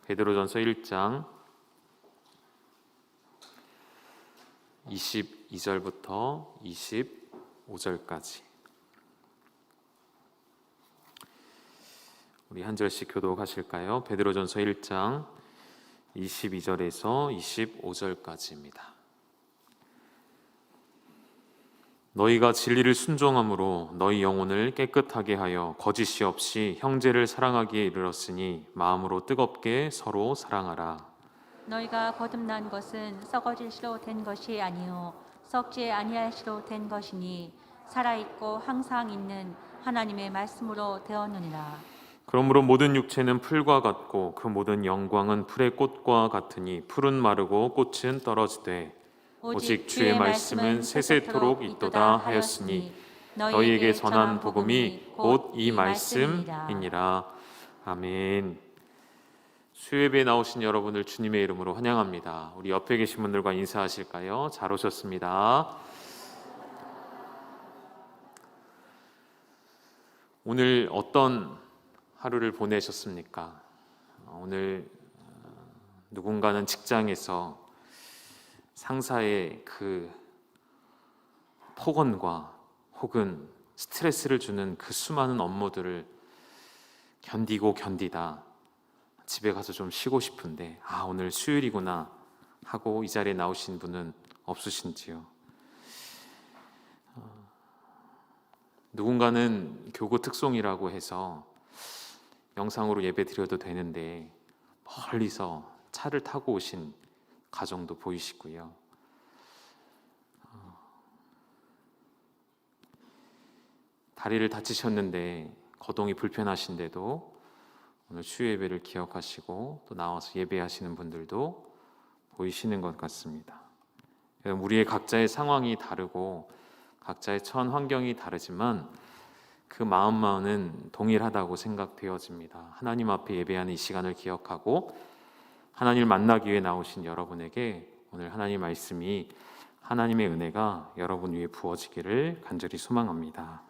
베드로전서 1장 22절부터 25절까지 우리 한 절씩 교독하실까요? 베드로전서 1장 22절에서 25절까지입니다. 너희가 진리를 순종함으로 너희 영혼을 깨끗하게 하여 거짓이 없이 형제를 사랑하기에 이르렀으니 마음으로 뜨겁게 서로 사랑하라. 너희가 거듭난 것은 썩어질 시로 된 것이 아니요 썩지 아니할 시로 된 것이니 살아있고 항상 있는 하나님의 말씀으로 되었느니라. 그러므로 모든 육체는 풀과 같고 그 모든 영광은 풀의 꽃과 같으니 풀은 마르고 꽃은 떨어지되 오직 주의 말씀은 세세토록 있도다 하였으니 너희에게 전한 복음이 곧 이 말씀이니라. 아멘. 수요예배에 나오신 여러분을 주님의 이름으로 환영합니다. 우리 옆에 계신 분들과 인사하실까요? 잘 오셨습니다. 오늘 어떤 하루를 보내셨습니까? 오늘 누군가는 직장에서 상사의 그 폭언과 혹은 스트레스를 주는 그 수많은 업무들을 견디다 집에 가서 좀 쉬고 싶은데 오늘 수요일이구나 하고 이 자리에 나오신 분은 없으신지요? 누군가는 교구 특송이라고 해서 영상으로 예배 드려도 되는데 멀리서 차를 타고 오신 가정도 보이시고요. 다리를 다치셨는데 거동이 불편하신데도 오늘 수요 예배를 기억하시고 또 나와서 예배하시는 분들도 보이시는 것 같습니다. 우리의 각자의 상황이 다르고 각자의 처한 환경이 다르지만 그 마음만은 동일하다고 생각되어집니다. 하나님 앞에 예배하는 이 시간을 기억하고 하나님을 만나기 위해 나오신 여러분에게 오늘 하나님 말씀이 하나님의 은혜가 여러분 위에 부어지기를 간절히 소망합니다.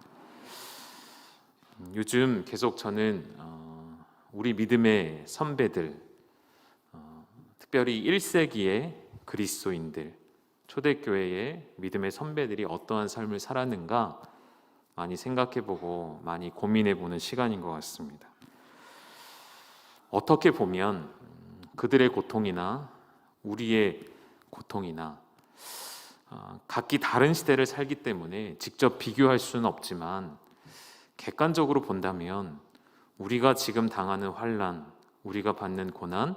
요즘 계속 저는 우리 믿음의 선배들, 특별히 1세기의 그리스도인들, 초대교회의 믿음의 선배들이 어떠한 삶을 살았는가 많이 생각해보고 많이 고민해보는 시간인 것 같습니다. 어떻게 보면 그들의 고통이나 우리의 고통이나 각기 다른 시대를 살기 때문에 직접 비교할 수는 없지만 객관적으로 본다면 우리가 지금 당하는 환난, 우리가 받는 고난,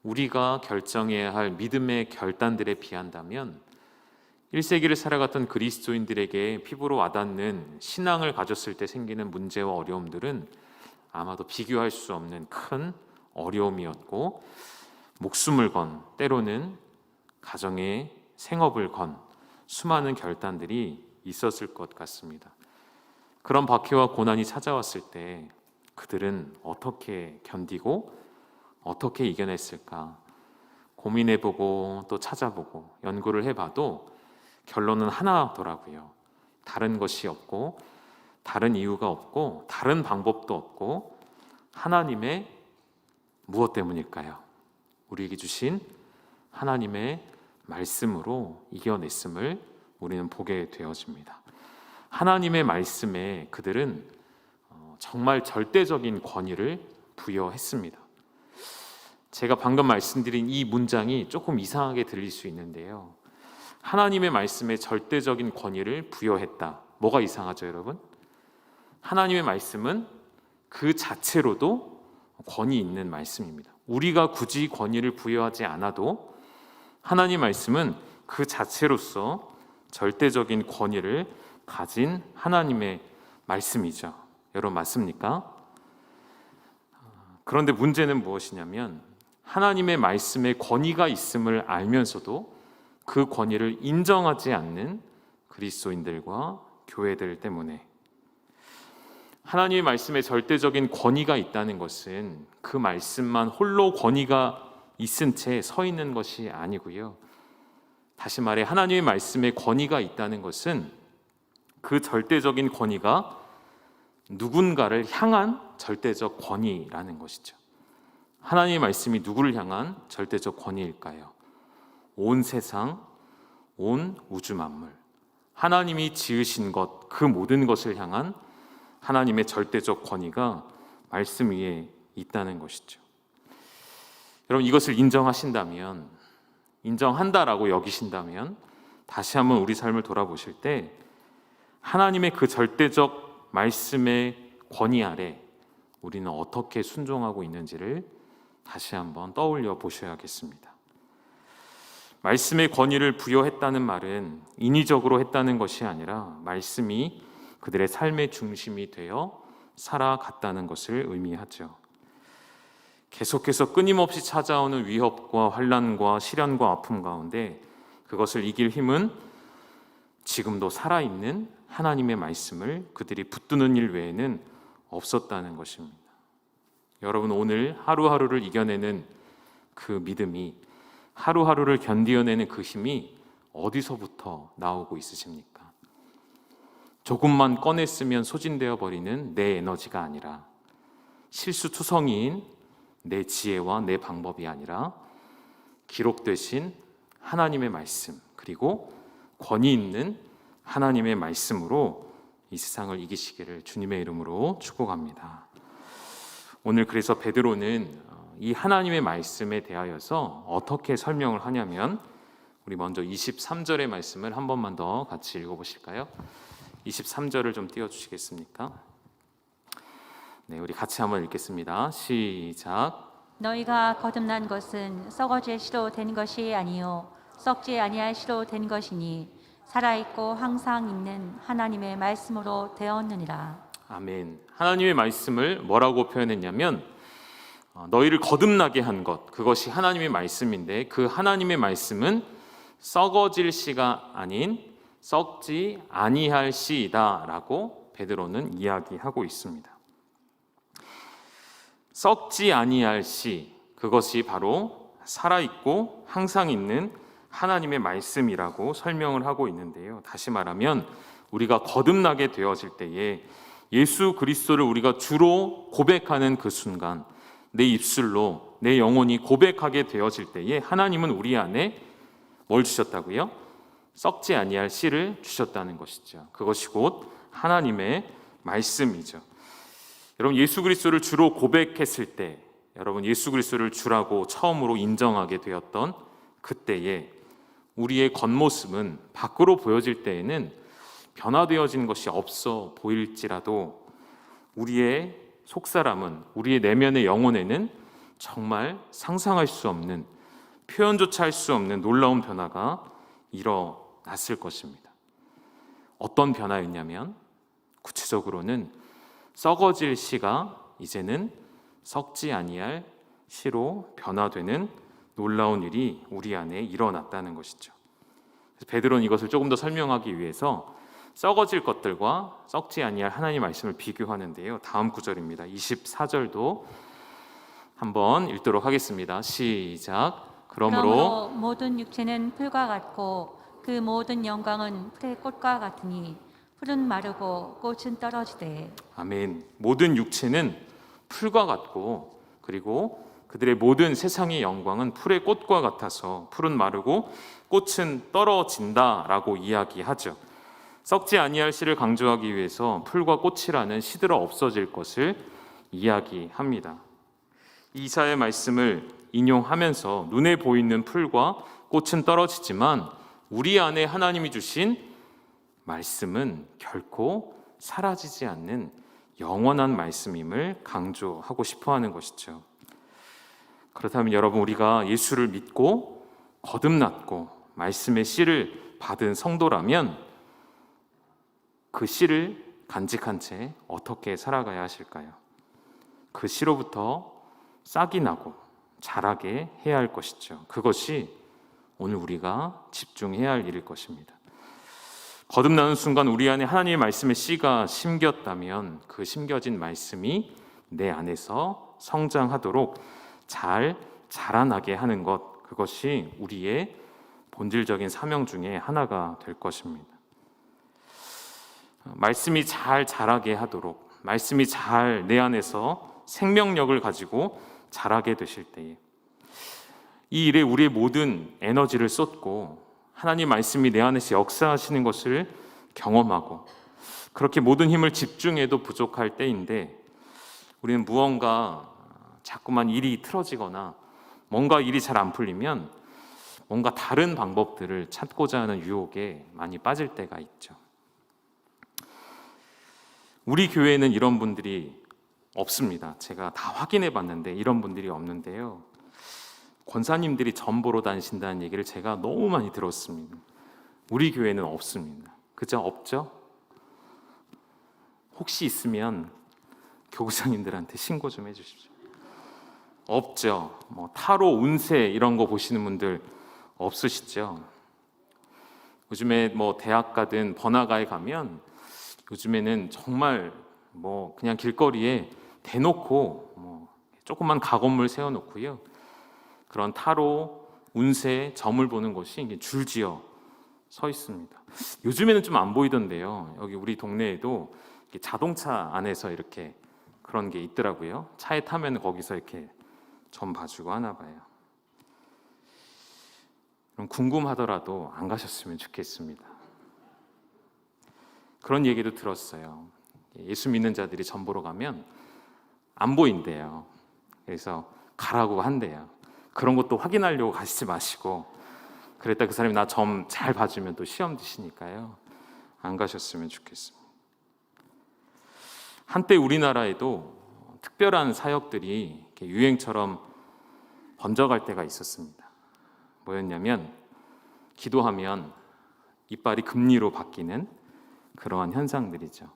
우리가 결정해야 할 믿음의 결단들에 비한다면 1세기를 살아갔던 그리스도인들에게 피부로 와닿는 신앙을 가졌을 때 생기는 문제와 어려움들은 아마도 비교할 수 없는 큰 어려움이었고 목숨을 건, 때로는 가정의 생업을 건 수많은 결단들이 있었을 것 같습니다. 그런 박해와 고난이 찾아왔을 때 그들은 어떻게 견디고 어떻게 이겨냈을까 고민해보고 또 찾아보고 연구를 해봐도 결론은 하나더라고요. 다른 것이 없고 다른 이유가 없고 다른 방법도 없고 하나님의 무엇 때문일까요? 우리에게 주신 하나님의 말씀으로 이겨냈음을 우리는 보게 되어집니다. 하나님의 말씀에 그들은 정말 절대적인 권위를 부여했습니다. 제가 방금 말씀드린 이 문장이 조금 이상하게 들릴 수 있는데요. 하나님의 말씀에 절대적인 권위를 부여했다. 뭐가 이상하죠, 여러분? 하나님의 말씀은 그 자체로도 권위 있는 말씀입니다. 우리가 굳이 권위를 부여하지 않아도 하나님 말씀은 그 자체로서 절대적인 권위를 가진 하나님의 말씀이죠. 여러분 맞습니까? 그런데 문제는 무엇이냐면 하나님의 말씀에 권위가 있음을 알면서도 그 권위를 인정하지 않는 그리스도인들과 교회들 때문에 하나님의 말씀에 절대적인 권위가 있다는 것은 그 말씀만 홀로 권위가 있은 채 서 있는 것이 아니고요. 다시 말해 하나님의 말씀에 권위가 있다는 것은 그 절대적인 권위가 누군가를 향한 절대적 권위라는 것이죠. 하나님의 말씀이 누구를 향한 절대적 권위일까요? 온 세상, 온 우주 만물, 하나님이 지으신 것, 그 모든 것을 향한 하나님의 절대적 권위가 말씀 위에 있다는 것이죠. 여러분, 이것을 인정하신다면, 인정한다라고 여기신다면 다시 한번 우리 삶을 돌아보실 때 하나님의 그 절대적 말씀의 권위 아래 우리는 어떻게 순종하고 있는지를 다시 한번 떠올려 보셔야겠습니다. 말씀의 권위를 부여했다는 말은 인위적으로 했다는 것이 아니라 말씀이 그들의 삶의 중심이 되어 살아갔다는 것을 의미하죠. 계속해서 끊임없이 찾아오는 위협과 환난과 시련과 아픔 가운데 그것을 이길 힘은 지금도 살아있는 하나님의 말씀을 그들이 붙드는 일 외에는 없었다는 것입니다. 여러분, 오늘 하루하루를 이겨내는 그 믿음이, 하루하루를 견디어내는 그 힘이 어디서부터 나오고 있으십니까? 조금만 꺼냈으면 소진되어 버리는 내 에너지가 아니라, 실수투성이인 내 지혜와 내 방법이 아니라 기록되신 하나님의 말씀, 그리고 권위 있는 하나님의 말씀으로 이 세상을 이기시기를 주님의 이름으로 축복합니다. 오늘 그래서 베드로는 이 하나님의 말씀에 대하여서 어떻게 설명을 하냐면, 우리 먼저 23절의 말씀을 한 번만 더 같이 읽어보실까요? 23절을 좀 띄워주시겠습니까? 네, 우리 같이 한번 읽겠습니다. 시작. 너희가 거듭난 것은 썩어질 시로 된 것이 아니요 썩지 아니할 시로 된 것이니 살아있고 항상 있는 하나님의 말씀으로 되었느니라. 아멘. 하나님의 말씀을 뭐라고 표현했냐면 너희를 거듭나게 한 것, 그것이 하나님의 말씀인데 그 하나님의 말씀은 썩어질 시가 아닌 썩지 아니할 시이다 라고 베드로는 이야기하고 있습니다. 썩지 아니할 시, 그것이 바로 살아있고 항상 있는 하나님의 말씀이라고 설명을 하고 있는데요. 다시 말하면 우리가 거듭나게 되어질 때에 예수 그리스도를 우리가 주로 고백하는 그 순간, 내 입술로 내 영혼이 고백하게 되어질 때에 하나님은 우리 안에 뭘 주셨다고요? 썩지 아니할 씨를 주셨다는 것이죠. 그것이 곧 하나님의 말씀이죠. 여러분, 예수 그리스도를 주로 고백했을 때, 여러분 예수 그리스도를 주라고 처음으로 인정하게 되었던 그때에 우리의 겉모습은 밖으로 보여질 때에는 변화되어진 것이 없어 보일지라도 우리의 속사람은, 우리의 내면의 영혼에는 정말 상상할 수 없는, 표현조차 할 수 없는 놀라운 변화가 일어났을 것입니다. 어떤 변화였냐면 구체적으로는 썩어질 씨가 이제는 썩지 아니할 씨로 변화되는 놀라운 일이 우리 안에 일어났다는 것이죠. 베드로는 이것을 조금 더 설명하기 위해서 썩어질 것들과 썩지 아니할 하나님의 말씀을 비교하는데요. 다음 구절입니다. 24절도 한번 읽도록 하겠습니다. 시작. 그러므로 모든 육체는 풀과 같고 그 모든 영광은 풀의 꽃과 같으니 풀은 마르고 꽃은 떨어지되. 아멘. 모든 육체는 풀과 같고 그리고 그들의 모든 세상의 영광은 풀의 꽃과 같아서 풀은 마르고 꽃은 떨어진다라고 이야기하죠. 썩지 아니할 씨를 강조하기 위해서 풀과 꽃이라는 시들어 없어질 것을 이야기합니다. 이사야의 말씀을 인용하면서 눈에 보이는 풀과 꽃은 떨어지지만 우리 안에 하나님이 주신 말씀은 결코 사라지지 않는 영원한 말씀임을 강조하고 싶어하는 것이죠. 그렇다면 여러분, 우리가 예수를 믿고 거듭났고 말씀의 씨를 받은 성도라면 그 씨를 간직한 채 어떻게 살아가야 하실까요? 그 씨로부터 싹이 나고 자라게 해야 할 것이죠. 그것이 오늘 우리가 집중해야 할 일일 것입니다. 거듭나는 순간 우리 안에 하나님의 말씀의 씨가 심겼다면 그 심겨진 말씀이 내 안에서 성장하도록 잘 자라나게 하는 것, 그것이 우리의 본질적인 사명 중에 하나가 될 것입니다. 말씀이 잘 자라게 하도록, 말씀이 잘 내 안에서 생명력을 가지고 자라게 되실 때에 이 일에 우리의 모든 에너지를 쏟고 하나님 말씀이 내 안에서 역사하시는 것을 경험하고 그렇게 모든 힘을 집중해도 부족할 때인데 우리는 무언가 자꾸만 일이 틀어지거나 뭔가 일이 잘 안 풀리면 뭔가 다른 방법들을 찾고자 하는 유혹에 많이 빠질 때가 있죠. 우리 교회에는 이런 분들이 없습니다. 제가 다 확인해 봤는데 이런 분들이 없는데요. 권사님들이 점 보러 다니신다는 얘기를 제가 너무 많이 들었습니다. 우리 교회는 없습니다. 그죠? 없죠? 혹시 있으면 교구장님들한테 신고 좀 해주십시오. 없죠. 뭐 타로, 운세 이런 거 보시는 분들 없으시죠? 요즘에 뭐 대학 가든 번화가에 가면 요즘에는 정말 뭐 그냥 길거리에 대놓고 뭐 조그만 가건물 세워놓고요. 그런 타로, 운세, 점을 보는 곳이 줄지어 서 있습니다. 요즘에는 좀 안 보이던데요. 여기 우리 동네에도 자동차 안에서 이렇게 그런 게 있더라고요. 차에 타면 거기서 이렇게 점 봐주고 하나 봐요. 그럼 궁금하더라도 안 가셨으면 좋겠습니다. 그런 얘기도 들었어요. 예수 믿는 자들이 점 보러 가면 안 보인대요. 그래서 가라고 한대요. 그런 것도 확인하려고 가시지 마시고 그랬다 그 사람이 나 점 잘 봐주면 또 시험 드시니까요. 안 가셨으면 좋겠습니다. 한때 우리나라에도 특별한 사역들이 이렇게 유행처럼 번져갈 때가 있었습니다. 뭐였냐면 기도하면 이빨이 금리로 바뀌는 그러한 현상들이죠.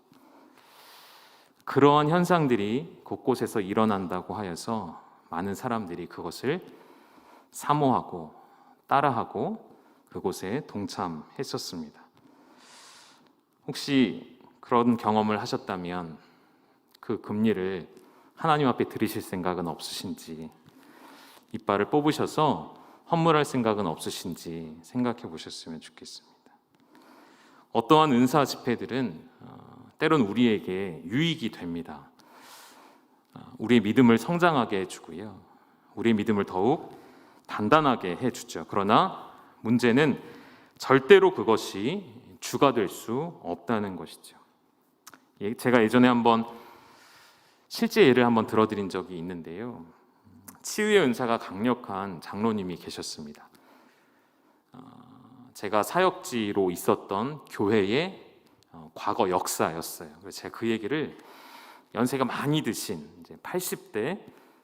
그러한 현상들이 곳곳에서 일어난다고 하여서 많은 사람들이 그것을 사모하고 따라하고 그곳에 동참했었습니다. 혹시 그런 경험을 하셨다면 그 금리를 하나님 앞에 드리실 생각은 없으신지, 이빨을 뽑으셔서 헌물할 생각은 없으신지 생각해 보셨으면 좋겠습니다. 어떠한 은사 집회들은 때론 우리에게 유익이 됩니다. 우리의 믿음을 성장하게 해주고요. 우리의 믿음을 더욱 단단하게 해주죠. 그러나 문제는 절대로 그것이 주가 될 수 없다는 것이죠. 제가 예전에 한번 실제 예를 한번 들어드린 적이 있는데요. 치유의 은사가 강력한 장로님이 계셨습니다. 제가 사역지로 있었던 교회의 과거 역사였어요. 그래서 제가 그 얘기를 연세가 많이 드신 이제 80대,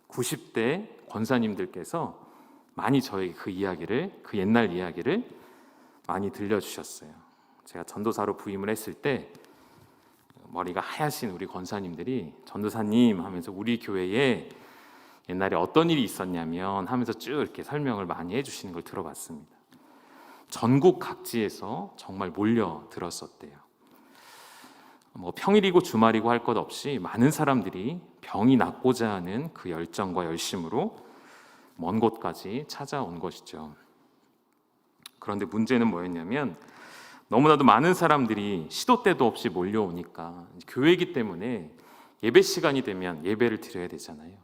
90대 권사님들께서 많이 저에게 그 이야기를, 그 옛날 이야기를 많이 들려주셨어요. 제가 전도사로 부임을 했을 때 머리가 하얗신 우리 권사님들이 전도사님 하면서 우리 교회에 옛날에 어떤 일이 있었냐면 하면서 쭉 이렇게 설명을 많이 해주시는 걸 들어봤습니다. 전국 각지에서 정말 몰려 들었었대요. 뭐 평일이고 주말이고 할 것 없이 많은 사람들이 병이 낫고자 하는 그 열정과 열심으로 먼 곳까지 찾아온 것이죠. 그런데 문제는 뭐였냐면 너무나도 많은 사람들이 시도 때도 없이 몰려오니까 교회이기 때문에 예배 시간이 되면 예배를 드려야 되잖아요.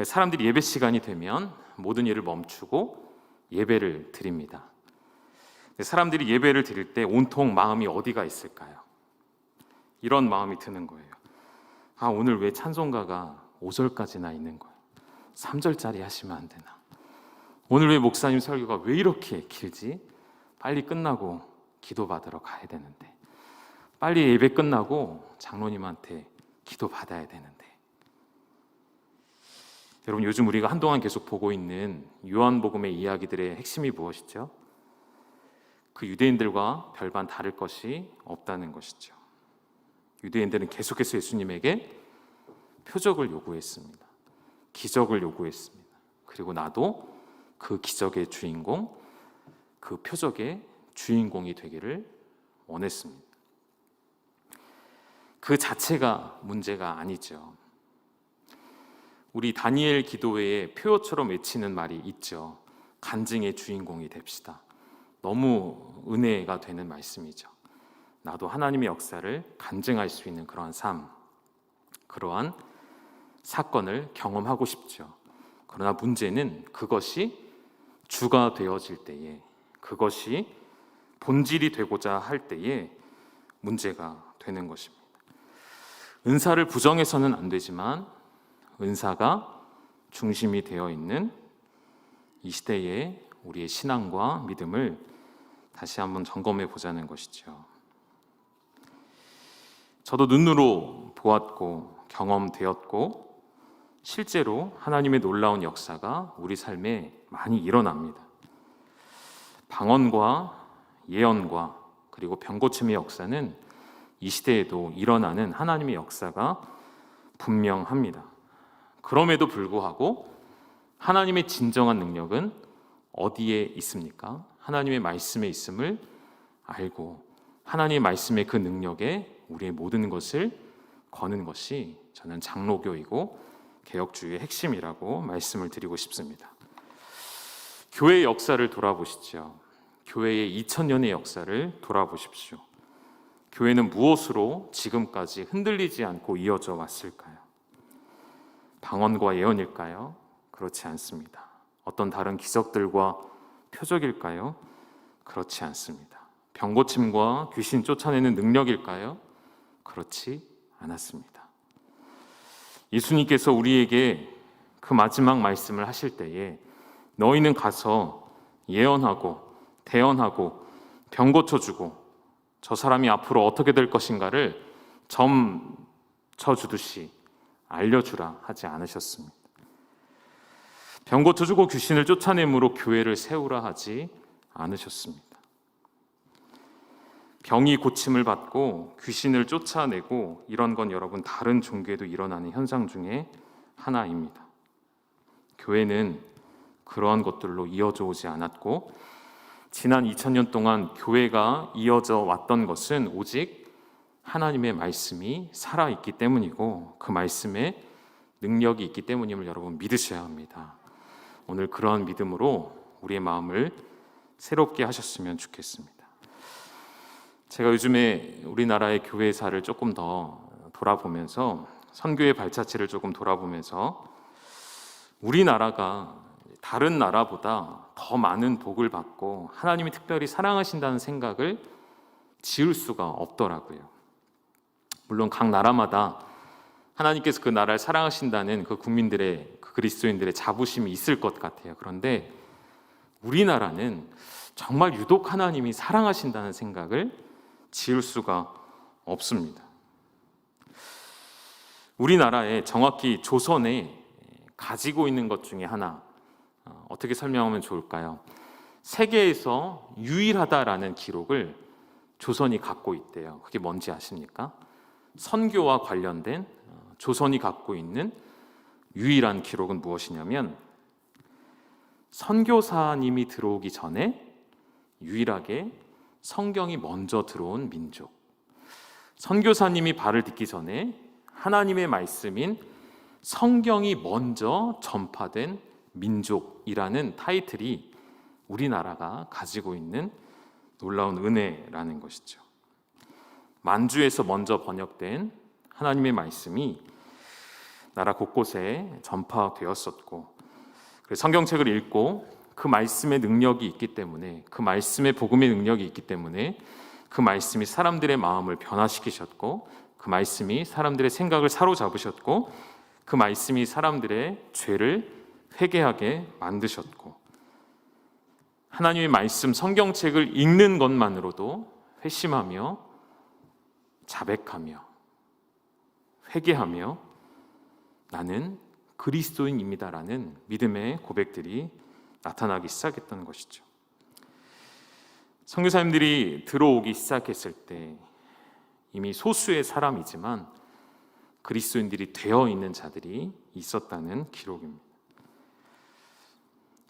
사람들이 예배 시간이 되면 모든 일을 멈추고 예배를 드립니다. 사람들이 예배를 드릴 때 온통 마음이 어디가 있을까요? 이런 마음이 드는 거예요. 아, 오늘 왜 찬송가가 5절까지나 있는 거예요? 3절짜리 하시면 안 되나? 오늘 왜 목사님 설교가 왜 이렇게 길지? 빨리 끝나고 기도받으러 가야 되는데, 빨리 예배 끝나고 장로님한테 기도받아야 되는데. 여러분, 요즘 우리가 한동안 계속 보고 있는 요한복음의 이야기들의 핵심이 무엇이죠? 그 유대인들과 별반 다를 것이 없다는 것이죠. 유대인들은 계속해서 예수님에게 표적을 요구했습니다. 기적을 요구했습니다. 그리고 나도 그 기적의 주인공, 그 표적의 주인공이 되기를 원했습니다. 그 자체가 문제가 아니죠. 우리 다니엘 기도회에 표어처럼 외치는 말이 있죠. 간증의 주인공이 됩시다. 너무 은혜가 되는 말씀이죠. 나도 하나님의 역사를 간증할 수 있는 그러한 삶, 그러한 사건을 경험하고 싶죠. 그러나 문제는 그것이 주가 되어질 때에, 그것이 본질이 되고자 할 때에 문제가 되는 것입니다. 은사를 부정해서는 안 되지만 은사가 중심이 되어 있는 이 시대에 우리의 신앙과 믿음을 다시 한번 점검해 보자는 것이죠. 저도 눈으로 보았고 경험되었고 실제로 하나님의 놀라운 역사가 우리 삶에 많이 일어납니다. 방언과 예언과 그리고 병고침의 역사는 이 시대에도 일어나는 하나님의 역사가 분명합니다. 그럼에도 불구하고 하나님의 진정한 능력은 어디에 있습니까? 하나님의 말씀에 있음을 알고 하나님의 말씀의 그 능력에 우리의 모든 것을 거는 것이 저는 장로교이고 개혁주의의 핵심이라고 말씀을 드리고 싶습니다. 교회의 역사를 돌아보시죠. 교회의 2000년의 역사를 돌아보십시오. 교회는 무엇으로 지금까지 흔들리지 않고 이어져 왔을까요? 방언과 예언일까요? 그렇지 않습니다. 어떤 다른 기적들과 표적일까요? 그렇지 않습니다. 병고침과 귀신 쫓아내는 능력일까요? 그렇지 않았습니다. 예수님께서 우리에게 그 마지막 말씀을 하실 때에 너희는 가서 예언하고 대언하고 병 고쳐주고 저 사람이 앞으로 어떻게 될 것인가를 점쳐주듯이 알려주라 하지 않으셨습니다. 병 고쳐주고 귀신을 쫓아내므로 교회를 세우라 하지 않으셨습니다. 병이 고침을 받고 귀신을 쫓아내고 이런 건 여러분 다른 종교에도 일어나는 현상 중에 하나입니다. 교회는 그러한 것들로 이어져 오지 않았고 지난 2000년 동안 교회가 이어져 왔던 것은 오직 하나님의 말씀이 살아있기 때문이고 그 말씀에 능력이 있기 때문임을 여러분 믿으셔야 합니다. 오늘 그러한 믿음으로 우리의 마음을 새롭게 하셨으면 좋겠습니다. 제가 요즘에 우리나라의 교회사를 조금 더 돌아보면서 선교의 발자취를 조금 돌아보면서 우리나라가 다른 나라보다 더 많은 복을 받고 하나님이 특별히 사랑하신다는 생각을 지울 수가 없더라고요. 물론 각 나라마다 하나님께서 그 나라를 사랑하신다는 그 국민들의 그 그리스도인들의 자부심이 있을 것 같아요. 그런데 우리나라는 정말 유독 하나님이 사랑하신다는 생각을 지울 수가 없습니다. 우리나라에 정확히 조선에 가지고 있는 것 중에 하나 어떻게 설명하면 좋을까요? 세계에서 유일하다라는 기록을 조선이 갖고 있대요. 그게 뭔지 아십니까? 선교와 관련된 조선이 갖고 있는 유일한 기록은 무엇이냐면 선교사님이 들어오기 전에 유일하게 성경이 먼저 들어온 민족, 선교사님이 발을 딛기 전에 하나님의 말씀인 성경이 먼저 전파된 민족이라는 타이틀이 우리나라가 가지고 있는 놀라운 은혜라는 것이죠. 만주에서 먼저 번역된 하나님의 말씀이 나라 곳곳에 전파되었었고 성경책을 읽고 그 말씀의 능력이 있기 때문에 그 말씀의 복음의 능력이 있기 때문에 그 말씀이 사람들의 마음을 변화시키셨고 그 말씀이 사람들의 생각을 사로잡으셨고 그 말씀이 사람들의 죄를 회개하게 만드셨고 하나님의 말씀 성경책을 읽는 것만으로도 회심하며 자백하며 회개하며 나는 그리스도인입니다라는 믿음의 고백들이 나타나기 시작했던 것이죠. 선교사님들이 들어오기 시작했을 때 이미 소수의 사람이지만 그리스도인들이 되어 있는 자들이 있었다는 기록입니다.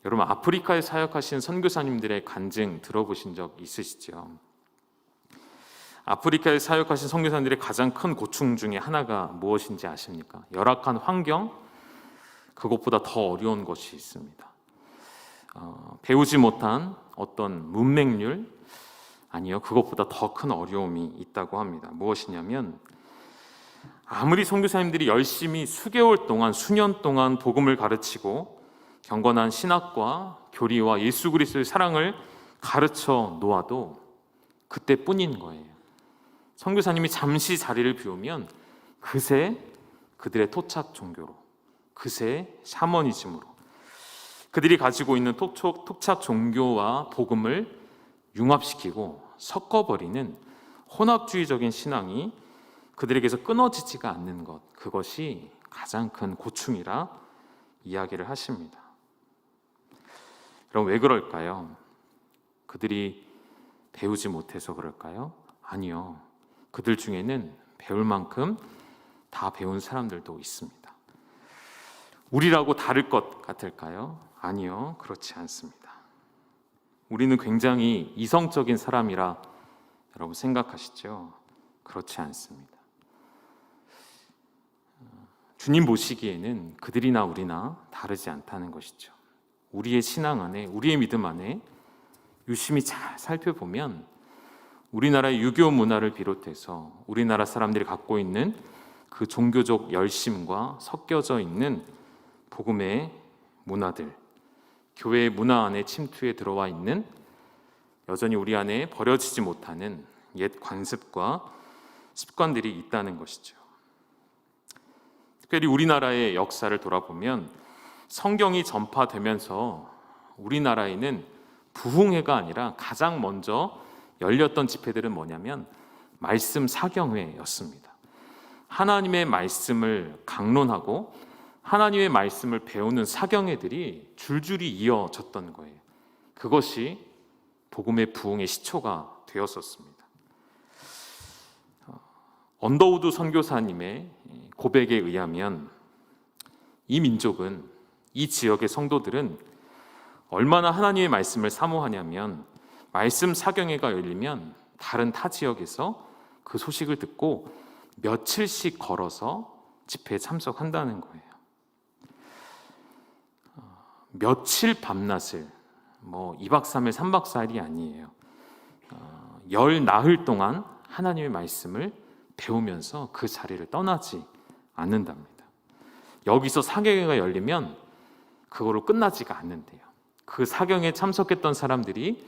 여러분 아프리카에 사역하신 선교사님들의 간증 들어보신 적 있으시죠? 아프리카에 사역하신 선교사님들의 가장 큰 고충 중에 하나가 무엇인지 아십니까? 열악한 환경, 그것보다 더 어려운 것이 있습니다. 배우지 못한 어떤 문맹률, 아니요, 그것보다 더 큰 어려움이 있다고 합니다. 무엇이냐면 아무리 선교사님들이 열심히 수개월 동안, 수년 동안 복음을 가르치고 경건한 신학과 교리와 예수 그리스도의 사랑을 가르쳐 놓아도 그때뿐인 거예요. 선교사님이 잠시 자리를 비우면 그새 그들의 토착 종교로, 그새 샤머니즘으로 그들이 가지고 있는 토착 종교와 복음을 융합시키고 섞어버리는 혼합주의적인 신앙이 그들에게서 끊어지지가 않는 것, 그것이 가장 큰 고충이라 이야기를 하십니다. 그럼 왜 그럴까요? 그들이 배우지 못해서 그럴까요? 아니요. 그들 중에는 배울 만큼 다 배운 사람들도 있습니다. 우리라고 다를 것 같을까요? 아니요. 그렇지 않습니다. 우리는 굉장히 이성적인 사람이라 여러분 생각하시죠? 그렇지 않습니다. 주님 보시기에는 그들이나 우리나 다르지 않다는 것이죠. 우리의 신앙 안에, 우리의 믿음 안에 유심히 잘 살펴보면 우리나라의 유교 문화를 비롯해서 우리나라 사람들이 갖고 있는 그 종교적 열심과 섞여져 있는 복음의 문화들, 교회의 문화 안에 침투해 들어와 있는 여전히 우리 안에 버려지지 못하는 옛 관습과 습관들이 있다는 것이죠. 특별히 우리나라의 역사를 돌아보면 성경이 전파되면서 우리나라에는 부흥회가 아니라 가장 먼저 열렸던 집회들은 뭐냐면 말씀 사경회였습니다. 하나님의 말씀을 강론하고 하나님의 말씀을 배우는 사경회들이 줄줄이 이어졌던 거예요. 그것이 복음의 부흥의 시초가 되었었습니다. 언더우드 선교사님의 고백에 의하면 이 민족은, 이 지역의 성도들은 얼마나 하나님의 말씀을 사모하냐면 말씀 사경회가 열리면 다른 타 지역에서 그 소식을 듣고 며칠씩 걸어서 집회에 참석한다는 거예요. 며칠 밤낮을 2박 3일 3박 4일이 아니에요. 열 나흘 동안 하나님의 말씀을 배우면서 그 자리를 떠나지 않는답니다. 여기서 사경회가 열리면 그거로 끝나지가 않는데요. 그 사경에 참석했던 사람들이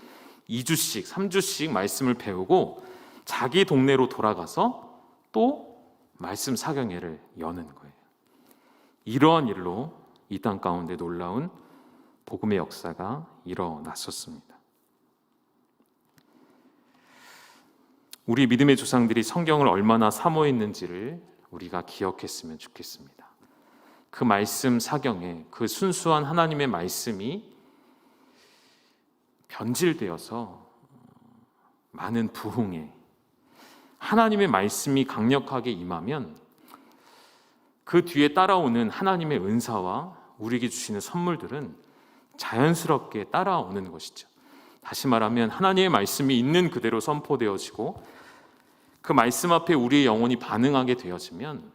2주씩 3주씩 말씀을 배우고 자기 동네로 돌아가서 또 말씀 사경회를 여는 거예요. 이러한 일로 이 땅 가운데 놀라운 복음의 역사가 일어났었습니다. 우리 믿음의 조상들이 성경을 얼마나 사모했는지를 우리가 기억했으면 좋겠습니다. 그 말씀 사경에 그 순수한 하나님의 말씀이 변질되어서 많은 부흥에, 하나님의 말씀이 강력하게 임하면 그 뒤에 따라오는 하나님의 은사와 우리에게 주시는 선물들은 자연스럽게 따라오는 것이죠. 다시 말하면 하나님의 말씀이 있는 그대로 선포되어지고 그 말씀 앞에 우리의 영혼이 반응하게 되어지면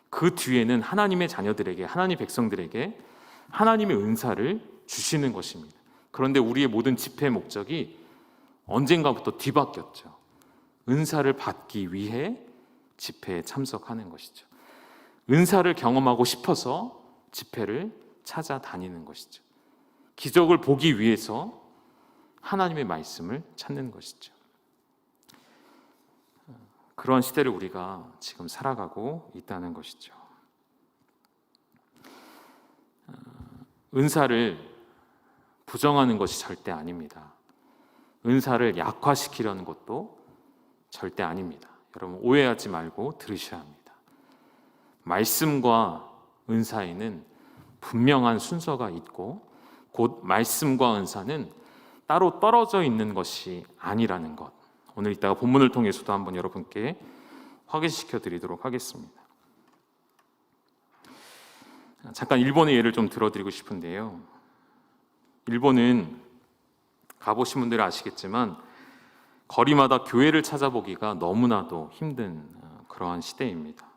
그 뒤에는 하나님의 자녀들에게, 하나님의 백성들에게 하나님의 은사를 주시는 것입니다. 그런데 우리의 모든 집회 목적이 언젠가부터 뒤바뀌었죠. 은사를 받기 위해 집회에 참석하는 것이죠. 은사를 경험하고 싶어서 집회를 찾아다니는 것이죠. 기적을 보기 위해서 하나님의 말씀을 찾는 것이죠. 그런 시대를 우리가 지금 살아가고 있다는 것이죠. 은사를 부정하는 것이 절대 아닙니다. 은사를 약화시키려는 것도 절대 아닙니다. 여러분 오해하지 말고 들으셔야 합니다. 말씀과 은사에는 분명한 순서가 있고 곧 말씀과 은사는 따로 떨어져 있는 것이 아니라는 것, 오늘 이따가 본문을 통해서도 한번 여러분께 확인시켜 드리도록 하겠습니다. 잠깐 일본의 예를 좀 들어드리고 싶은데요. 일본은 가보신 분들은 아시겠지만 거리마다 교회를 찾아보기가 너무나도 힘든 그러한 시대입니다.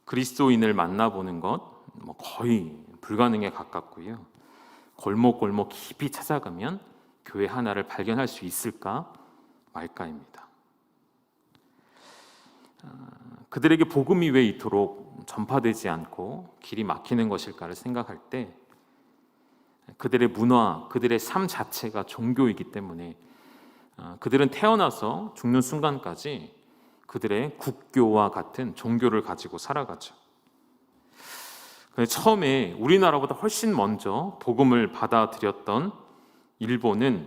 그리스도인을 만나보는 것 거의 불가능에 가깝고요. 골목골목 깊이 찾아가면 교회 하나를 발견할 수 있을까 말까입니다. 그들에게 복음이 왜 이토록 전파되지 않고 길이 막히는 것일까를 생각할 때 그들의 문화, 그들의 삶 자체가 종교이기 때문에 그들은 태어나서 죽는 순간까지 그들의 국교와 같은 종교를 가지고 살아가죠. 처음에 우리나라보다 훨씬 먼저 복음을 받아들였던 일본은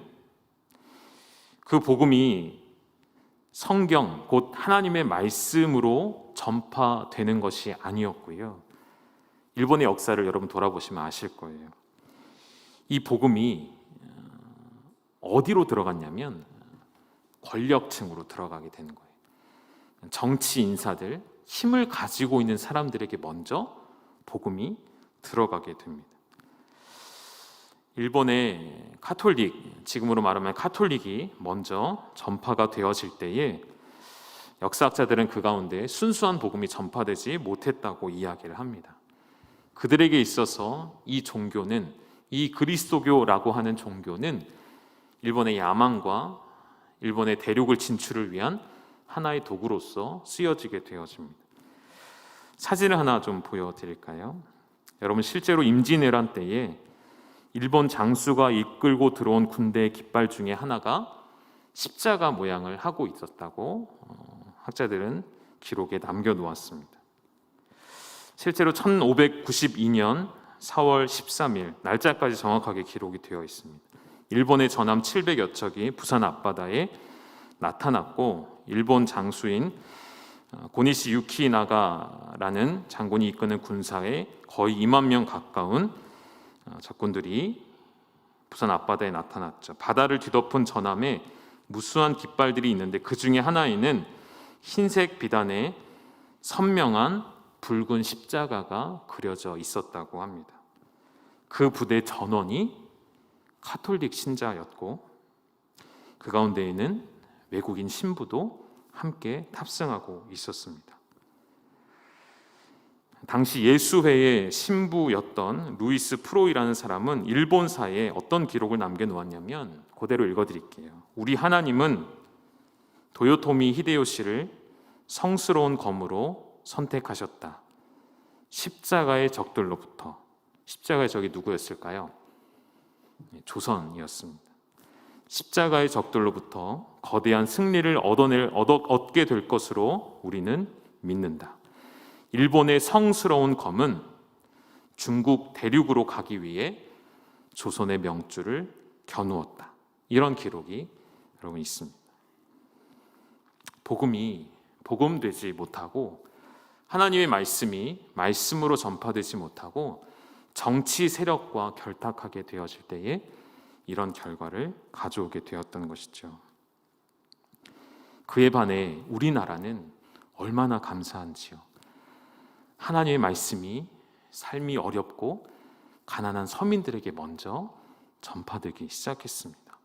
그 복음이 성경, 곧 하나님의 말씀으로 전파되는 것이 아니었고요. 일본의 역사를 여러분 돌아보시면 아실 거예요. 이 복음이 어디로 들어갔냐면 권력층으로 들어가게 되는 거예요. 정치 인사들, 힘을 가지고 있는 사람들에게 먼저 복음이 들어가게 됩니다. 일본의 카톨릭, 지금으로 말하면 카톨릭이 먼저 전파가 되어질 때에 역사학자들은 그 가운데 순수한 복음이 전파되지 못했다고 이야기를 합니다. 그들에게 있어서 이 종교는, 이 그리스도교라고 하는 종교는 일본의 야망과 일본의 대륙을 진출을 위한 하나의 도구로서 쓰여지게 되어집니다. 사진을 하나 좀 보여드릴까요? 여러분, 실제로 임진왜란 때에 일본 장수가 이끌고 들어온 군대의 깃발 중에 하나가 십자가 모양을 하고 있었다고 학자들은 기록에 남겨놓았습니다. 실제로 1592년 4월 13일 날짜까지 정확하게 기록이 되어 있습니다. 일본의 전함 700여 척이 부산 앞바다에 나타났고 일본 장수인 고니시 유키나가라는 장군이 이끄는 군사에 거의 2만 명 가까운 적군들이 부산 앞바다에 나타났죠. 바다를 뒤덮은 전함에 무수한 깃발들이 있는데 그 중에 하나에는 흰색 비단에 선명한 붉은 십자가가 그려져 있었다고 합니다. 그 부대 전원이 카톨릭 신자였고 그 가운데에는 외국인 신부도 함께 탑승하고 있었습니다. 당시 예수회의 신부였던 루이스 프로이라는 사람은 일본사에 어떤 기록을 남겨놓았냐면 그대로 읽어드릴게요. 우리 하나님은 도요토미 히데요시를 성스러운 검으로 선택하셨다. 십자가의 적들로부터. 십자가의 적이 누구였을까요? 조선이었습니다. 십자가의 적들로부터 거대한 승리를 얻게 될 것으로 우리는 믿는다. 일본의 성스러운 검은 중국 대륙으로 가기 위해 조선의 명줄을 겨누었다. 이런 기록이 여러분 있습니다. 복음이 복음되지 못하고 하나님의 말씀이 말씀으로 전파되지 못하고 정치 세력과 결탁하게 되어질 때에 이런 결과를 가져오게 되었던 것이죠. 그에 반해 우리나라는 얼마나 감사한지요. 하나님의 말씀이 삶이 어렵고 가난한 서민들에게 먼저 전파되기 시작했습니다.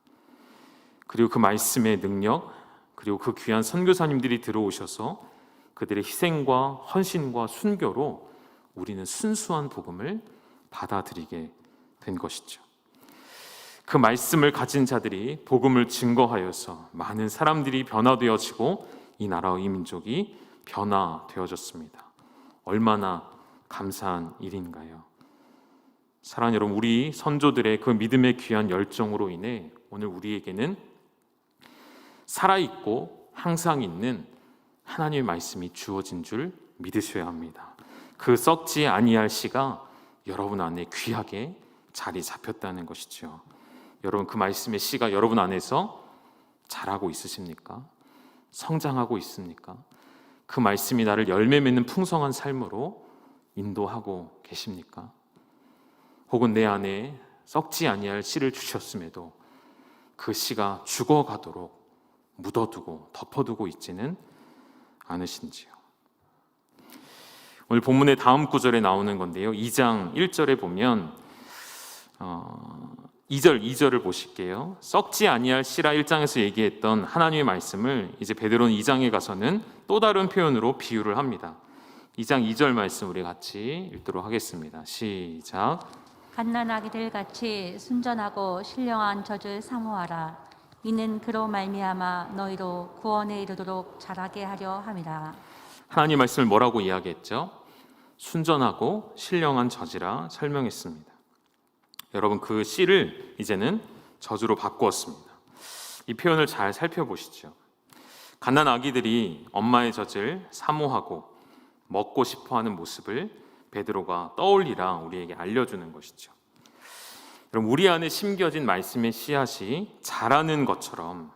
그리고 그 말씀의 능력, 그리고 그 귀한 선교사님들이 들어오셔서 그들의 희생과 헌신과 순교로 우리는 순수한 복음을 받아들이게 된 것이죠. 그 말씀을 가진 자들이 복음을 증거하여서 많은 사람들이 변화되어지고 이 나라의 민족이 변화되어졌습니다. 얼마나 감사한 일인가요? 사랑하는 여러분, 우리 선조들의 그 믿음의 귀한 열정으로 인해 오늘 우리에게는 살아있고 항상 있는 하나님의 말씀이 주어진 줄 믿으셔야 합니다. 그 썩지 아니할 씨가 여러분 안에 귀하게 자리 잡혔다는 것이죠. 여러분, 그 말씀의 씨가 여러분 안에서 자라고 있으십니까? 성장하고 있습니까? 그 말씀이 나를 열매 맺는 풍성한 삶으로 인도하고 계십니까? 혹은 내 안에 썩지 아니할 씨를 주셨음에도 그 씨가 죽어가도록 묻어두고 덮어두고 있지는 않으신지요? 오늘 본문의 다음 구절에 나오는 건데요, 2장 1절에 보면 2절을 보실게요. 썩지 아니할 씨라 1장에서 얘기했던 하나님의 말씀을 이제 베드로는 2장에 가서는 또 다른 표현으로 비유를 합니다. 2장 2절 말씀 우리 같이 읽도록 하겠습니다. 시작. 갓난아기들 같이 순전하고 신령한 젖을 사모하라. 이는 그로 말미암아 너희로 구원에 이르도록 자라게 하려 함이라. 하나님 말씀을 뭐라고 이야기했죠? 순전하고 신령한 젖이라 설명했습니다. 여러분, 그 씨를 이제는 저주로 바꾸었습니다. 이 표현을 잘 살펴보시죠. 갓난 아기들이 엄마의 젖을 사모하고 먹고 싶어하는 모습을 베드로가 떠올리라 우리에게 알려주는 것이죠. 여러분, 우리 안에 심겨진 말씀의 씨앗이 자라는 것처럼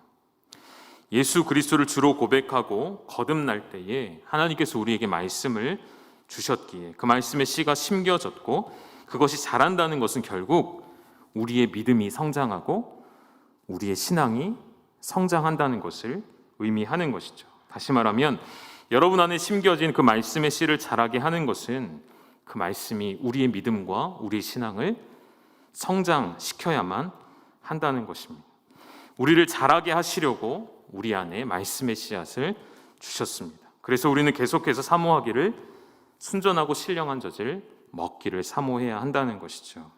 예수 그리스도를 주로 고백하고 거듭날 때에 하나님께서 우리에게 말씀을 주셨기에 그 말씀의 씨가 심겨졌고 그것이 자란다는 것은 결국 우리의 믿음이 성장하고 우리의 신앙이 성장한다는 것을 의미하는 것이죠. 다시 말하면 여러분 안에 심겨진 그 말씀의 씨를 자라게 하는 것은 그 말씀이 우리의 믿음과 우리의 신앙을 성장시켜야만 한다는 것입니다. 우리를 자라게 하시려고 우리 안에 말씀의 씨앗을 주셨습니다. 그래서 우리는 계속해서 사모하기를 순전하고 신령한 젖을 먹기를 사모해야 한다는 것이죠.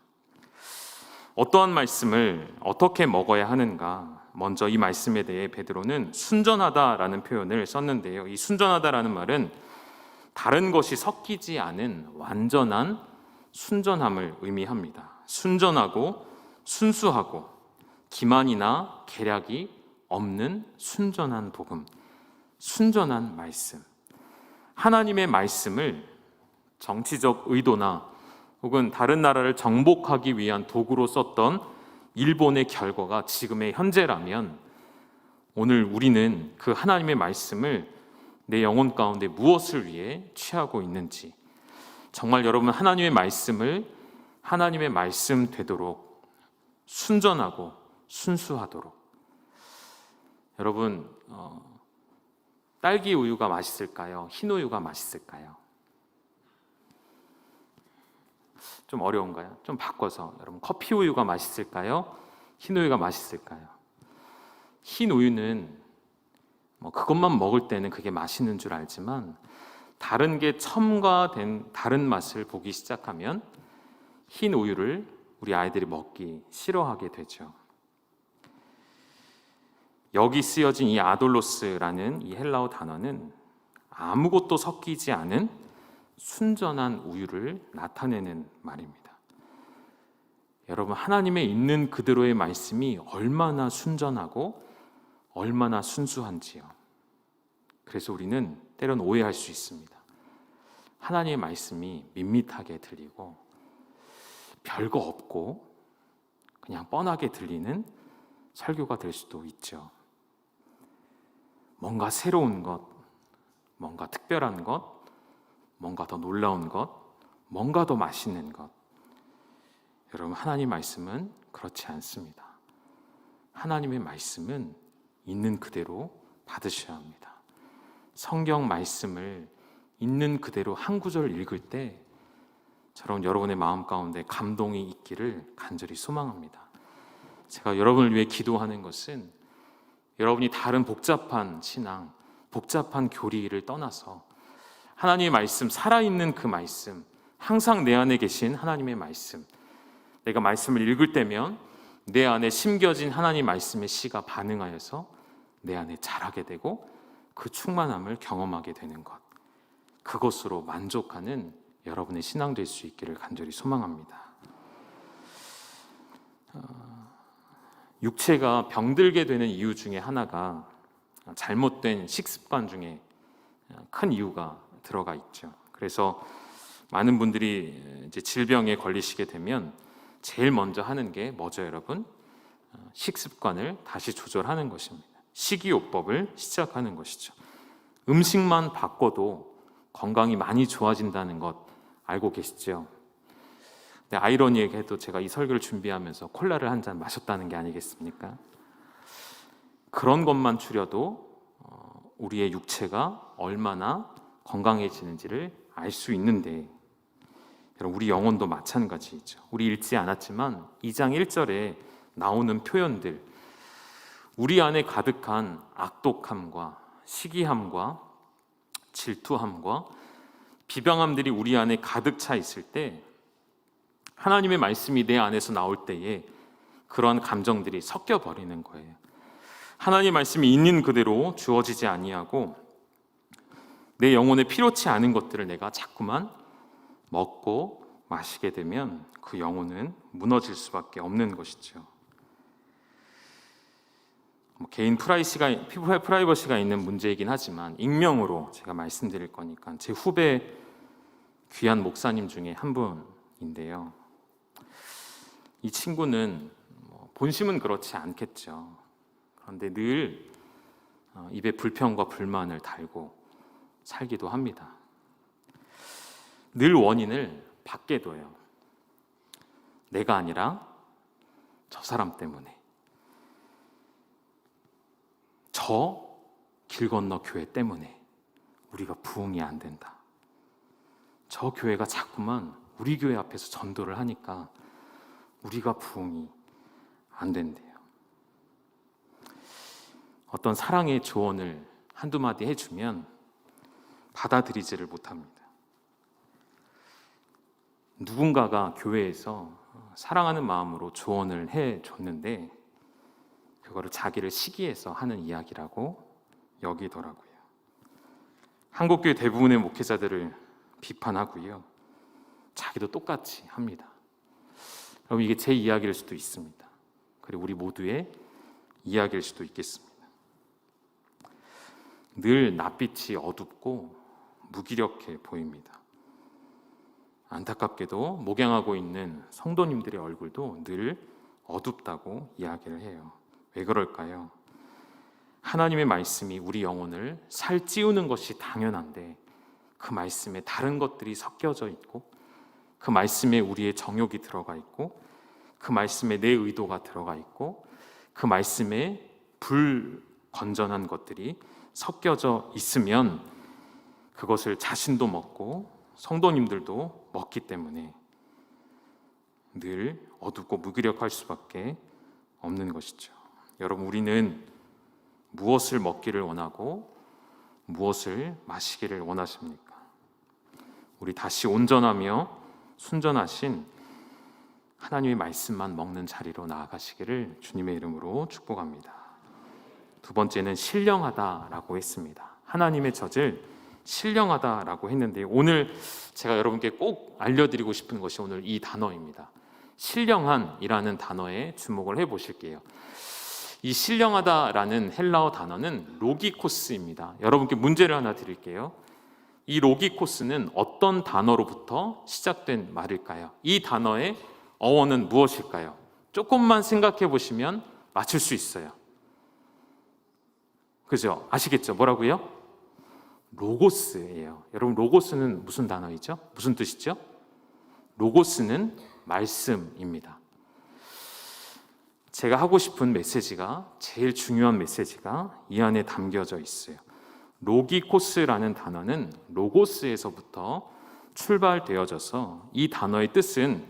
어떠한 말씀을 어떻게 먹어야 하는가? 먼저 이 말씀에 대해 베드로는 순전하다라는 표현을 썼는데요. 이 순전하다라는 말은 다른 것이 섞이지 않은 완전한 순전함을 의미합니다. 순전하고 순수하고 기만이나 계략이 없는 순전한 복음, 순전한 말씀. 하나님의 말씀을 정치적 의도나 혹은 다른 나라를 정복하기 위한 도구로 썼던 일본의 결과가 지금의 현재라면 오늘 우리는 그 하나님의 말씀을 내 영혼 가운데 무엇을 위해 취하고 있는지, 정말 여러분 하나님의 말씀을 하나님의 말씀 되도록 순전하고 순수하도록. 여러분, 딸기 우유가 맛있을까요? 흰 우유가 맛있을까요? 좀 어려운가요? 좀 바꿔서 여러분, 커피 우유가 맛있을까요? 흰 우유가 맛있을까요? 흰 우유는 그것만 먹을 때는 그게 맛있는 줄 알지만 다른 게 첨가된 다른 맛을 보기 시작하면 흰 우유를 우리 아이들이 먹기 싫어하게 되죠. 여기 쓰여진 이 아돌로스라는 이 헬라어 단어는 아무것도 섞이지 않은 순전한 우유를 나타내는 말입니다. 여러분, 하나님의 있는 그대로의 말씀이 얼마나 순전하고 얼마나 순수한지요. 그래서 우리는 때론 오해할 수 있습니다. 하나님의 말씀이 밋밋하게 들리고 별거 없고 그냥 뻔하게 들리는 설교가 될 수도 있죠. 뭔가 새로운 것, 뭔가 특별한 것, 뭔가 더 놀라운 것, 뭔가 더 맛있는 것. 여러분, 하나님 말씀은 그렇지 않습니다. 하나님의 말씀은 있는 그대로 받으셔야 합니다. 성경 말씀을 있는 그대로 한 구절 읽을 때 저런 여러분의 마음 가운데 감동이 있기를 간절히 소망합니다. 제가 여러분을 위해 기도하는 것은 여러분이 다른 복잡한 신앙, 복잡한 교리를 떠나서 하나님의 말씀, 살아있는 그 말씀, 항상 내 안에 계신 하나님의 말씀, 내가 말씀을 읽을 때면 내 안에 심겨진 하나님 말씀의 씨가 반응하여서 내 안에 자라게 되고 그 충만함을 경험하게 되는 것, 그것으로 만족하는 여러분의 신앙 될 수 있기를 간절히 소망합니다. 육체가 병들게 되는 이유 중에 하나가 잘못된 식습관 중에 큰 이유가 들어가 있죠. 그래서 많은 분들이 이제 질병에 걸리시게 되면 제일 먼저 하는 게 뭐죠, 여러분? 식습관을 다시 조절하는 것입니다. 식이요법을 시작하는 것이죠. 음식만 바꿔도 건강이 많이 좋아진다는 것 알고 계시죠? 근데 아이러니하게도 제가 이 설교를 준비하면서 콜라를 한 잔 마셨다는 게 아니겠습니까? 그런 것만 추려도 우리의 육체가 얼마나 건강해지는지를 알 수 있는데, 여러분, 우리 영혼도 마찬가지이죠. 우리 읽지 않았지만 2장 1절에 나오는 표현들, 우리 안에 가득한 악독함과 시기함과 질투함과 비방함들이 우리 안에 가득 차 있을 때 하나님의 말씀이 내 안에서 나올 때에 그런 감정들이 섞여 버리는 거예요. 하나님의 말씀이 있는 그대로 주어지지 아니하고 내 영혼에 필요치 않은 것들을 내가 자꾸만 먹고 마시게 되면 그 영혼은 무너질 수밖에 없는 것이죠. 개인 프라이버시가 있는 문제이긴 하지만 익명으로 제가 말씀드릴 거니까 제 후배 귀한 목사님 중에 한 분인데요. 이 친구는 본심은 그렇지 않겠죠. 그런데 늘 입에 불평과 불만을 달고 살기도 합니다. 늘 원인을 밖에 둬요. 내가 아니라 저 사람 때문에, 저 길 건너 교회 때문에 우리가 부흥이 안 된다. 저 교회가 자꾸만 우리 교회 앞에서 전도를 하니까 우리가 부흥이 안 된대요. 어떤 사랑의 조언을 한두 마디 해주면 받아들이지를 못합니다. 누군가가 교회에서 사랑하는 마음으로 조언을 해줬는데 그거를 자기를 시기해서 하는 이야기라고 여기더라고요. 한국교회 대부분의 목회자들을 비판하고요. 자기도 똑같이 합니다. 여러분, 이게 제 이야기일 수도 있습니다. 그리고 우리 모두의 이야기일 수도 있겠습니다. 늘 낯빛이 어둡고 무기력해 보입니다. 안타깝게도 목양하고 있는 성도님들의 얼굴도 늘 어둡다고 이야기를 해요. 왜 그럴까요? 하나님의 말씀이 우리 영혼을 살찌우는 것이 당연한데 그 말씀에 다른 것들이 섞여져 있고 그 말씀에 우리의 정욕이 들어가 있고 그 말씀에 내 의도가 들어가 있고 그 말씀에 불건전한 것들이 섞여져 있으면 그것을 자신도 먹고 성도님들도 먹기 때문에 늘 어둡고 무기력할 수밖에 없는 것이죠. 여러분, 우리는 무엇을 먹기를 원하고 무엇을 마시기를 원하십니까? 우리 다시 온전하며 순전하신 하나님의 말씀만 먹는 자리로 나아가시기를 주님의 이름으로 축복합니다. 두 번째는 신령하다라고 했습니다. 하나님의 젖을 신령하다라고 했는데 오늘 제가 여러분께 꼭 알려드리고 싶은 것이 오늘 이 단어입니다. 신령한이라는 단어에 주목을 해보실게요. 이 신령하다라는 헬라어 단어는 로기코스입니다. 여러분께 문제를 하나 드릴게요. 이 로기코스는 어떤 단어로부터 시작된 말일까요? 이 단어의 어원은 무엇일까요? 조금만 생각해 보시면 맞출 수 있어요. 그죠? 아시겠죠? 뭐라고요? 로고스예요. 여러분, 로고스는 무슨 단어이죠? 무슨 뜻이죠? 로고스는 말씀입니다. 제가 하고 싶은 메시지가, 제일 중요한 메시지가 이 안에 담겨져 있어요. 로기코스라는 단어는 로고스에서부터 출발되어져서 이 단어의 뜻은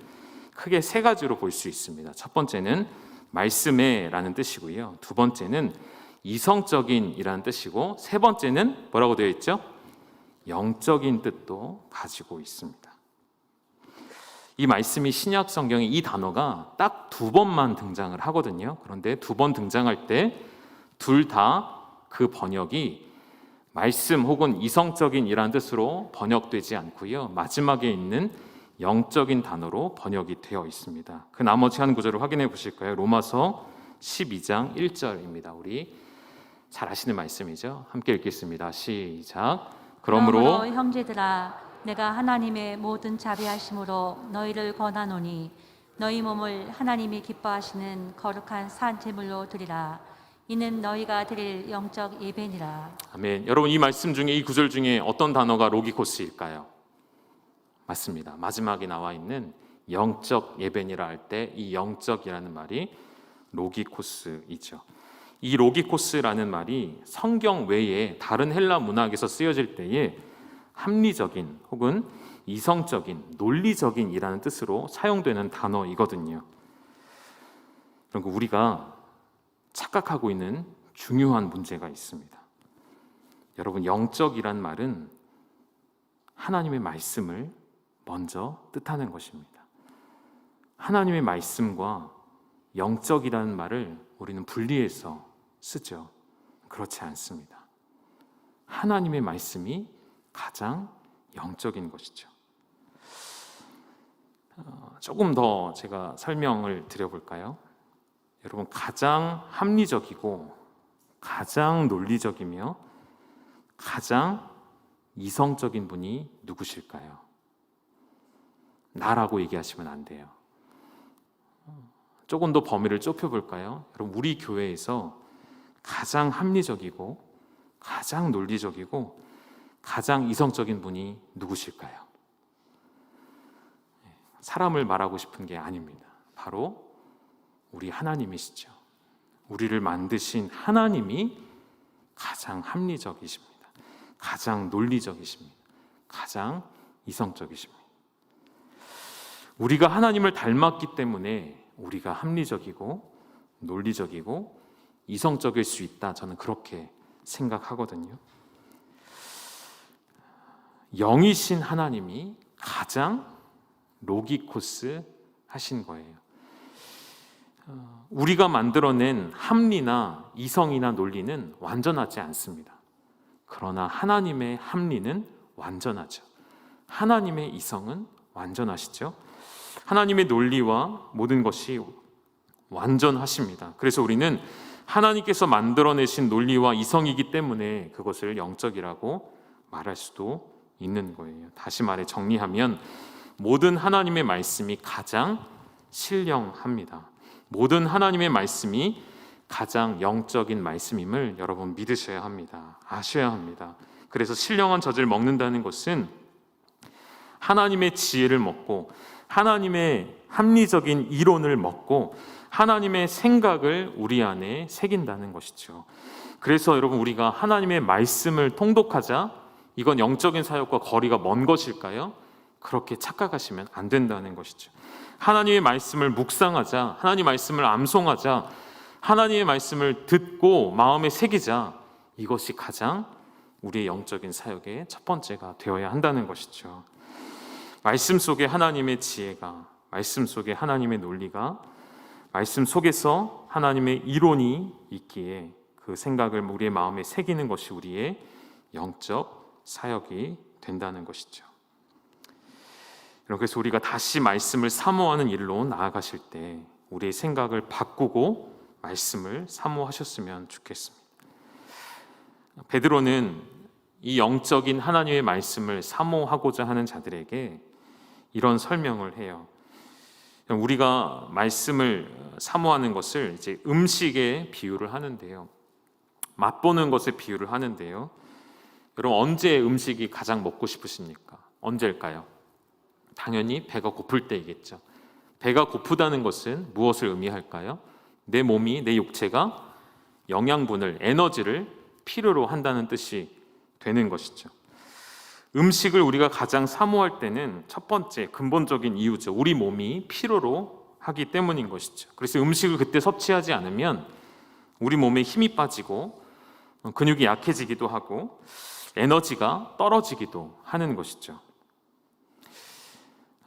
크게 세 가지로 볼 수 있습니다. 첫 번째는 말씀에 라는 뜻이고요. 두 번째는 이성적인 이라는 뜻이고, 세 번째는 뭐라고 되어 있죠? 영적인 뜻도 가지고 있습니다. 이 말씀이 신약 성경에 이 단어가 딱 두 번만 등장을 하거든요. 그런데 두 번 등장할 때 둘 다 그 번역이 말씀 혹은 이성적인 이라는 뜻으로 번역되지 않고요. 마지막에 있는 영적인 단어로 번역이 되어 있습니다. 그 나머지 한 구절을 확인해 보실까요? 로마서 12장 1절입니다. 우리 잘 아시는 말씀이죠. 함께 읽겠습니다. 시작. 그러므로 형제들아, 내가 하나님의 모든 자비하심으로 너희를 권하노니 너희 몸을 하나님이 기뻐하시는 거룩한 산 제물로 드리라. 이는 너희가 드릴 영적 예배니라. 아멘. 여러분, 이 말씀 중에, 이 구절 중에 어떤 단어가 로기코스일까요? 맞습니다. 마지막에 나와 있는 영적 예배니라 할 때 이 영적이라는 말이 로기코스이죠. 이 로기코스라는 말이 성경 외에 다른 헬라 문학에서 쓰여질 때에 합리적인 혹은 이성적인, 논리적인 이라는 뜻으로 사용되는 단어이거든요. 그러니까 우리가 착각하고 있는 중요한 문제가 있습니다. 여러분, 영적이란 말은 하나님의 말씀을 먼저 뜻하는 것입니다. 하나님의 말씀과 영적이라는 말을 우리는 분리해서 쓰죠. 그렇지 않습니다. 하나님의 말씀이 가장 영적인 것이죠. 조금 더 제가 설명을 드려볼까요? 여러분, 가장 합리적이고 가장 논리적이며 가장 이성적인 분이 누구실까요? 나라고 얘기하시면 안 돼요. 조금 더 범위를 좁혀볼까요? 여러분, 우리 교회에서 가장 합리적이고 가장 논리적이고 가장 이성적인 분이 누구실까요? 사람을 말하고 싶은 게 아닙니다. 바로 우리 하나님이시죠. 우리를 만드신 하나님이 가장 합리적이십니다. 가장 논리적이십니다. 가장 이성적이십니다. 우리가 하나님을 닮았기 때문에 우리가 합리적이고 논리적이고 이성적일 수 있다. 저는 그렇게 생각하거든요. 영이신 하나님이 가장 로기코스 하신 거예요. 우리가 만들어낸 합리나 이성이나 논리는 완전하지 않습니다. 그러나 하나님의 합리는 완전하죠. 하나님의 이성은 완전하시죠. 하나님의 논리와 모든 것이 완전하십니다. 그래서 우리는 하나님께서 만들어내신 논리와 이성이기 때문에 그것을 영적이라고 말할 수도 있는 거예요. 다시 말해 정리하면 모든 하나님의 말씀이 가장 신령합니다. 모든 하나님의 말씀이 가장 영적인 말씀임을 여러분 믿으셔야 합니다. 아셔야 합니다. 그래서 신령한 젖을 먹는다는 것은 하나님의 지혜를 먹고 하나님의 합리적인 이론을 먹고 하나님의 생각을 우리 안에 새긴다는 것이죠. 그래서 여러분, 우리가 하나님의 말씀을 통독하자, 이건 영적인 사역과 거리가 먼 것일까요? 그렇게 착각하시면 안 된다는 것이죠. 하나님의 말씀을 묵상하자, 하나님의 말씀을 암송하자, 하나님의 말씀을 듣고 마음에 새기자, 이것이 가장 우리의 영적인 사역의 첫 번째가 되어야 한다는 것이죠. 말씀 속에 하나님의 지혜가, 말씀 속에 하나님의 논리가, 말씀 속에서 하나님의 이론이 있기에 그 생각을 우리의 마음에 새기는 것이 우리의 영적 사역이 된다는 것이죠. 그래서 우리가 다시 말씀을 사모하는 일로 나아가실 때 우리의 생각을 바꾸고 말씀을 사모하셨으면 좋겠습니다. 베드로는 이 영적인 하나님의 말씀을 사모하고자 하는 자들에게 이런 설명을 해요. 우리가 말씀을 사모하는 것을 이제 음식에 비유를 하는데요. 맛보는 것에 비유를 하는데요. 여러분, 언제 음식이 가장 먹고 싶으십니까? 언제일까요? 당연히 배가 고플 때이겠죠. 배가 고프다는 것은 무엇을 의미할까요? 내 몸이, 내 육체가 영양분을, 에너지를 필요로 한다는 뜻이 되는 것이죠. 음식을 우리가 가장 사모할 때는 첫 번째 근본적인 이유죠. 우리 몸이 필요로 하기 때문인 것이죠. 그래서 음식을 그때 섭취하지 않으면 우리 몸에 힘이 빠지고 근육이 약해지기도 하고 에너지가 떨어지기도 하는 것이죠.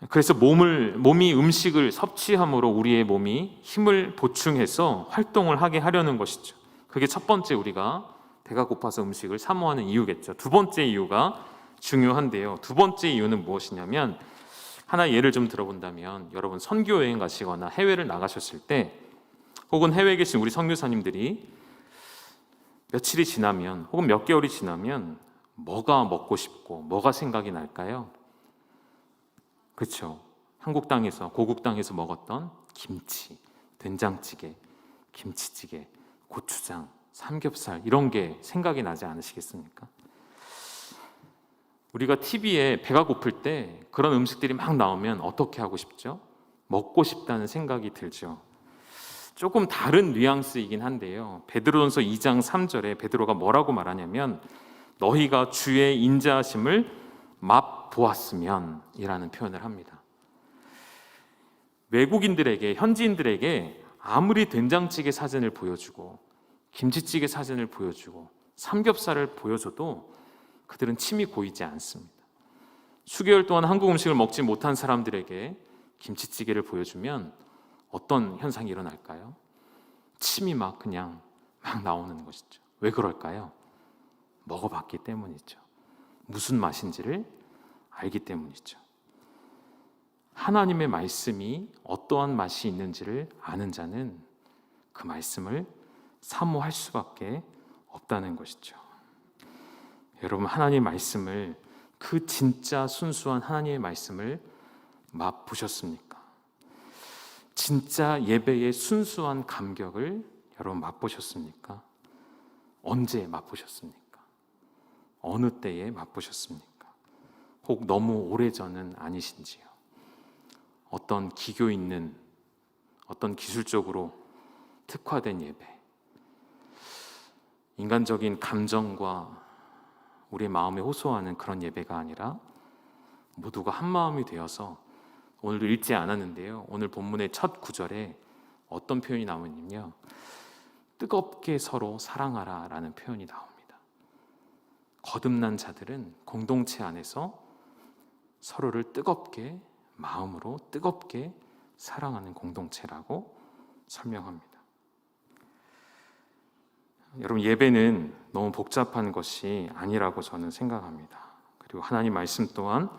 그래서 몸이 음식을 섭취함으로 우리의 몸이 힘을 보충해서 활동을 하게 하려는 것이죠. 그게 첫 번째, 우리가 배가 고파서 음식을 사모하는 이유겠죠. 두 번째 이유가 중요한데요. 두 번째 이유는 무엇이냐면, 하나 예를 좀 들어본다면, 여러분 선교 여행 가시거나 해외를 나가셨을 때, 혹은 해외에 계신 우리 선교사님들이 며칠이 지나면 혹은 몇 개월이 지나면 뭐가 먹고 싶고 뭐가 생각이 날까요? 그렇죠. 한국 땅에서, 고국 땅에서 먹었던 김치, 된장찌개, 김치찌개, 고추장, 삼겹살, 이런 게 생각이 나지 않으시겠습니까? 우리가 TV에 배가 고플 때 그런 음식들이 막 나오면 어떻게 하고 싶죠? 먹고 싶다는 생각이 들죠. 조금 다른 뉘앙스이긴 한데요. 베드로전서 2장 3절에 베드로가 뭐라고 말하냐면, 너희가 주의 인자하심을 맛보았으면 이라는 표현을 합니다. 외국인들에게, 현지인들에게 아무리 된장찌개 사진을 보여주고 김치찌개 사진을 보여주고 삼겹살을 보여줘도 그들은 침이 고이지 않습니다. 수개월 동안 한국 음식을 먹지 못한 사람들에게 김치찌개를 보여주면 어떤 현상이 일어날까요? 침이 그냥 나오는 것이죠. 왜 그럴까요? 먹어봤기 때문이죠. 무슨 맛인지를 알기 때문이죠. 하나님의 말씀이 어떠한 맛이 있는지를 아는 자는 그 말씀을 사모할 수밖에 없다는 것이죠. 여러분, 하나님의 말씀을, 그 진짜 순수한 하나님의 말씀을 맛보셨습니까? 진짜 예배의 순수한 감격을 여러분 맛보셨습니까? 언제 맛보셨습니까? 어느 때에 맛보셨습니까? 혹 너무 오래전은 아니신지요? 어떤 기교 있는, 어떤 기술적으로 특화된 예배, 인간적인 감정과 우리의 마음에 호소하는 그런 예배가 아니라 모두가 한 마음이 되어서, 오늘도 읽지 않았는데요, 오늘 본문의 첫 구절에 어떤 표현이 나오냐면요, 뜨겁게 서로 사랑하라 라는 표현이 나옵니다. 거듭난 자들은 공동체 안에서 서로를 뜨겁게, 마음으로 뜨겁게 사랑하는 공동체라고 설명합니다. 여러분, 예배는 너무 복잡한 것이 아니라고 저는 생각합니다. 그리고 하나님 말씀 또한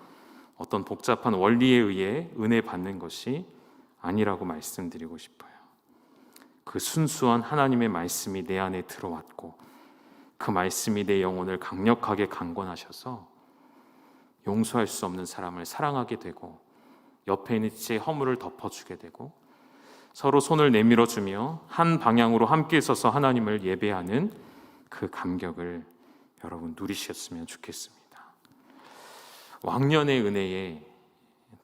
어떤 복잡한 원리에 의해 은혜 받는 것이 아니라고 말씀드리고 싶어요. 그 순수한 하나님의 말씀이 내 안에 들어왔고, 그 말씀이 내 영혼을 강력하게 강권하셔서 용서할 수 없는 사람을 사랑하게 되고, 옆에 있는 제 허물을 덮어주게 되고, 서로 손을 내밀어주며 한 방향으로 함께 서서 하나님을 예배하는 그 감격을 여러분 누리셨으면 좋겠습니다. 왕년의 은혜에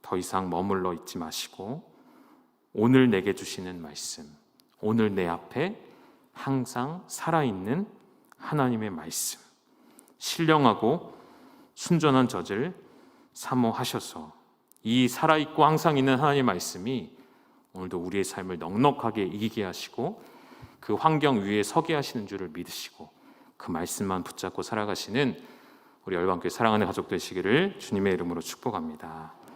더 이상 머물러 있지 마시고, 오늘 내게 주시는 말씀, 오늘 내 앞에 항상 살아있는 하나님의 말씀, 신령하고 순전한 젖을 사모하셔서 이 살아있고 항상 있는 하나님의 말씀이 오늘도 우리의 삶을 넉넉하게 이기게 하시고, 그 환경 위에 서게 하시는 줄을 믿으시고, 그 말씀만 붙잡고 살아가시는 우리 열방교회 사랑하는 가족 되시기를 주님의 이름으로 축복합니다.